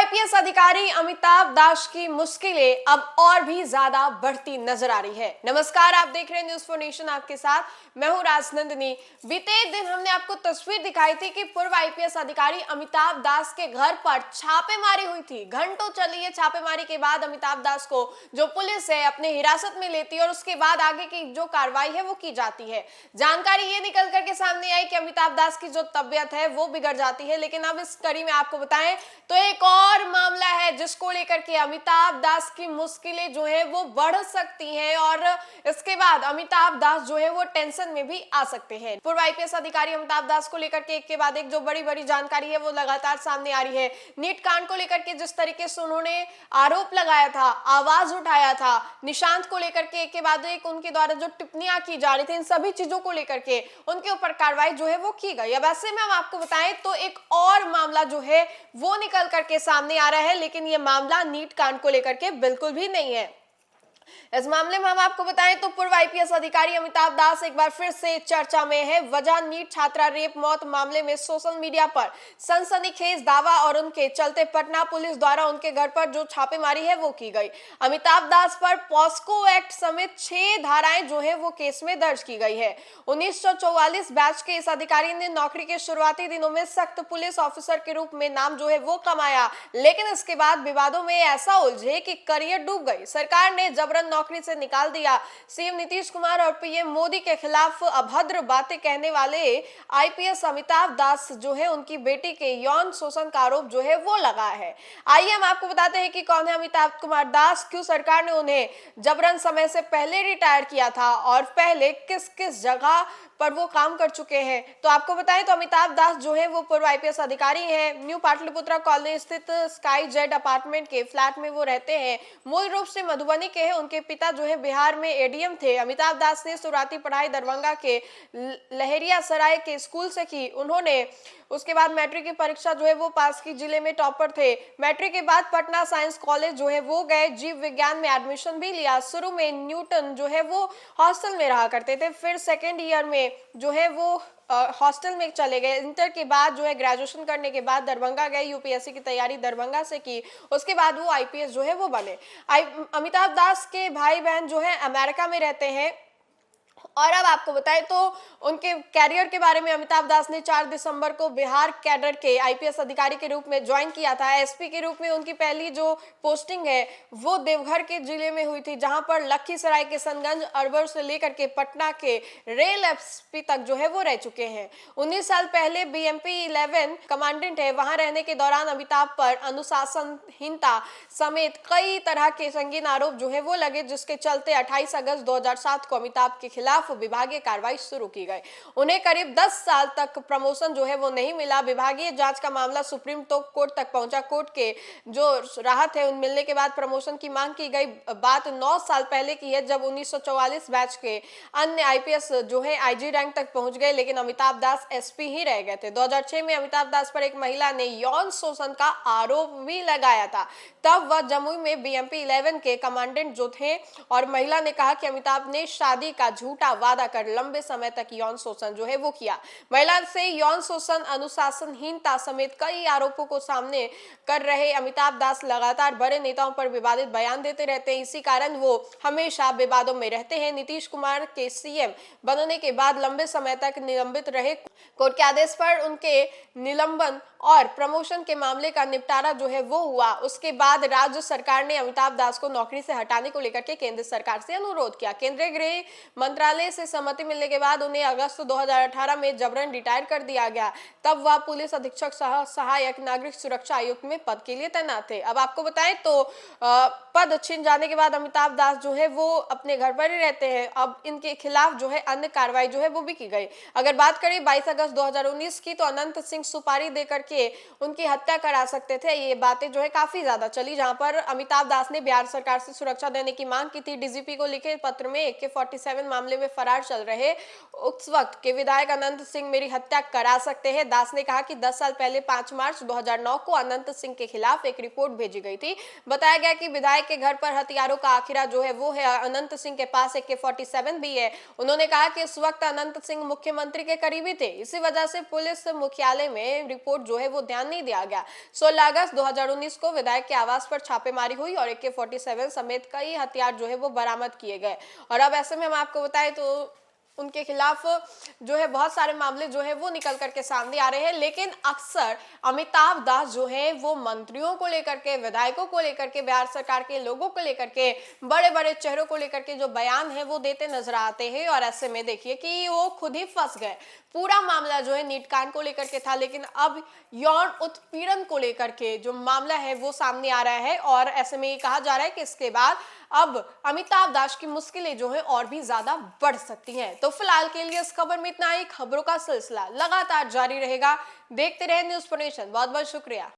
IPS अधिकारी अमिताभ दास की मुश्किलें अब और भी ज्यादा बढ़ती नजर आ रही है। नमस्कार, आप देख रहे हैं न्यूज फॉर नेशन, आपके साथ मैं हूं राजनंदिनी। बीते दिन हमने आपको तस्वीर दिखाई थी कि पूर्व आईपीएस अधिकारी अमिताभ दास के घर पर छापेमारी हुई थी। घंटों चली है छापेमारी के बाद अमिताभ दास को जो पुलिस है अपने हिरासत में लेती है और उसके बाद आगे की जो कार्रवाई है वो की जाती है। जानकारी ये निकल करके सामने आई कि अमिताभ दास की जो तबियत है वो बिगड़ जाती है। लेकिन अब इस कड़ी में आपको बताएं तो एक और मामला है जिसको लेकर के अमिताभ दास की मुश्किलें जो है वो बढ़ सकती हैं और इसके बाद अमिताभ दास जो है वो टेंशन में भी आ सकते हैं। पूर्व आईपीएस अधिकारी अमिताभ दास को लेकर के एक के बाद एक जो बड़ी बड़ी जानकारी है वो लगातार सामने आ रही है। नीट कांड को लेकर के जिस तरीके से उन्होंने आरोप लगाया था, आवाज उठाया था, निशांत को लेकर के एक के बाद एक उनके द्वारा जो टिप्पणियां की जा रही थी, इन सभी चीजों को लेकर के उनके ऊपर कार्रवाई जो है वो की गई। अब ऐसे में हम आपको बताएं तो एक और मामला जो है वो निकल करके सामने आ रहा है, लेकिन ये मामला नीट कांड को लेकर के बिल्कुल भी नहीं है। इस मामले में हम आपको बताएं तो पूर्व आईपीएस अधिकारी अमिताभ दास एक बार फिर से चर्चा में है। वजह नीट छात्रा रेप मौत मामले में सोशल मीडिया पर सनसनीखेज दावा और उनके चलते पटना पुलिस द्वारा उनके घर पर जो छापेमारी है वो की गई। अमिताभ दास पर पॉस्को एक्ट समेत 6 धाराएं जो है वो केस में दर्ज की गई है। 1944 बैच के इस अधिकारी ने नौकरी के शुरुआती दिनों में सख्त पुलिस ऑफिसर के रूप में नाम जो है वो कमाया, लेकिन इसके बाद विवादों में ऐसा उलझे कि करियर डूब गई। सरकार ने जबरन नौकरी से निकाल दिया। सीएम नीतीश कुमार और पीएम मोदी के खिलाफ अभद्र बातें कहने वाले आईपीएस अमिताभ दास जो है उनकी बेटी के यौन शोषण का आरोप जो है वो लगा है। आइए हम आपको बताते हैं कि कौन है अमिताभ कुमार दास, क्यों सरकार ने उन्हें जबरन समय से पहले रिटायर किया था और पहले किस किस जगह पर वो काम कर चुके हैं। तो आपको बताएं तो अमिताभ दास जो है वो पूर्व आईपीएस अधिकारी हैं। न्यू पाटलिपुत्रा कॉलोनी स्थित स्काई जेड अपार्टमेंट के फ्लैट में वो रहते हैं। मूल रूप से मधुबनी के हैं। उनके पिता जो है बिहार में एडीएम थे। अमिताभ दास ने शुरुआती पढ़ाई दरभंगा के लहेरिया सराय के स्कूल से की। उन्होंने उसके बाद मैट्रिक की परीक्षा जो है वो पास की, जिले में टॉपर थे। मैट्रिक के बाद पटना साइंस कॉलेज जो है वो गए, जीव विज्ञान में एडमिशन भी लिया। शुरू में न्यूटन जो है वो हॉस्टल में रहा करते थे, फिर सेकेंड ईयर में जो है वो हॉस्टल में चले गए। इंटर के बाद जो है ग्रेजुएशन करने के बाद दरभंगा गए, यूपीएससी की तैयारी दरभंगा से की। उसके बाद वो आईपीएस जो है वो बने। अमिताभ दास के भाई बहन जो है अमेरिका में रहते हैं। और अब आपको बताएं तो उनके कैरियर के बारे में, अमिताभ दास ने 4 दिसंबर को बिहार कैडर के आईपीएस अधिकारी के रूप में ज्वाइन किया था। एसपी के रूप में उनकी पहली जो पोस्टिंग है वो देवघर के जिले में हुई थी, जहां पर लखीसराय के किशनगंज अरबर से लेकर के पटना के रेल एसपी तक जो है वो रह चुके हैं। 19 साल पहले बीएमपी 11 कमांडेंट है। वहां रहने के दौरान अमिताभ पर अनुशासनहीनता समेत कई तरह के संगीन आरोप जो है वो लगे, जिसके चलते 28 अगस्त 2007 को अमिताभ के खिलाफ विभागीय कार्रवाई शुरू की गई। उन्हें करीब 10 साल तक प्रमोशन जो है वो नहीं मिला। विभागीय जांच का मामला सुप्रीम कोर्ट तक पहुंचा। कोर्ट के जो राहत है उन मिलने के बाद प्रमोशन की मांग की गई। बात 9 साल पहले की है, जब 1944 बैच के अन्य आईपीएस जो है आईजी रैंक तक पहुंच गए, लेकिन अमिताभ दास एसपी ही रह गए थे। 2006 में अमिताभ दास पर एक महिला ने यौन शोषण का आरोप भी लगाया था। तब वह जमुई में बीएमपी 11 के कमांडेंट जो थे और महिला ने कहा कि अमिताभ ने शादी का झूठा वादा कर लंबे समय तक यौन शोषण जो है वो किया। महिला से यौन शोषण, अनुशासनहीनता समेत कई आरोपों को सामने कर रहे अमिताभ दास लगातार बड़े नेताओं पर विवादित बयान देते रहते हैं। इसी कारण वो हमेशा विवादों में रहते हैं। नीतीश कुमार के सीएम बनने के बाद लंबे समय तक निलंबित रहे। कोर्ट के आदेश पर उनके निलंबन और प्रमोशन के मामले का निपटारा जो है वो हुआ। उसके बाद राज्य सरकार ने अमिताभ दास को नौकरी से हटाने को लेकर के केंद्र सरकार से अनुरोध किया। केंद्रीय गृह मंत्रालय से सहमति मिलने के बाद उन्हें अगस्त 2018 में जबरन रिटायर कर दिया गया। तब वह पुलिस अधीक्षक सहायक नागरिक सुरक्षा आयुक्त में पद के लिए तैनात थे। अब आपको बताएं तो पद छिन जाने के बाद अमिताभ दास जो है वो अपने घर पर ही रहते हैं। अब इनके खिलाफ जो है अन्य कार्रवाई जो है वो भी की गई। अगर बात करें 22 अगस्त 2019 की, तो अनंत सिंह सुपारी देकर के उनकी हत्या करा सकते थे। ये बातें जो है काफी ज्यादा चली, जहां पर अमिताभ दास ने बिहार सरकार से सुरक्षा देने की मांग की थी। डीजीपी को लिखे पत्र में AK-47 मामले में फरार चल रहे उस वक्त के विधायक अनंत सिंह मेरी हत्या करा सकते हैं। दास ने कहा कि 10 साल पहले 5 मार्च 2009 को अनंत सिंह के खिलाफ एक रिपोर्ट भेजी गई थी। बताया गया कि विधायक के घर पर हथियारों का आखिरा जो है वो है। अनंत सिंह के पास AK-47 भी है। उन्होंने कहा कि इस वक्त अनंत सिंह मुख्यमंत्री के करीबी थे, इसी वजह से पुलिस मुख्यालय में रिपोर्ट जो है वो ध्यान नहीं दिया गया। 16 अगस्त 2019 को विधायक के आवास पर छापेमारी हुई और AK-47 समेत कई हथियार जो है वो बरामद किए गए। और अब ऐसे में हम आपको बताएं तो उनके खिलाफ जो है बहुत सारे मामले जो है वो निकल करके सामने आ रहे हैं। लेकिन अक्सर अमिताभ दास जो है वो मंत्रियों को लेकर के, विधायकों को लेकर के, बिहार सरकार के लोगों को लेकर के, बड़े बड़े चेहरों को लेकर के जो बयान है वो देते नजर आते हैं। और ऐसे में देखिए कि वो खुद ही फंस गए। पूरा मामला जो है नीट कांड को लेकर के था, लेकिन अब यौन उत्पीड़न को लेकर के जो मामला है वो सामने आ रहा है। और ऐसे में ये कहा जा रहा है कि इसके बाद अब अमिताभ दास की मुश्किलें जो है और भी ज्यादा बढ़ सकती हैं। तो फिलहाल के लिए इस खबर में इतना ही। खबरों का सिलसिला लगातार जारी रहेगा। देखते रहे न्यूज़4नेशन। बहुत बहुत शुक्रिया।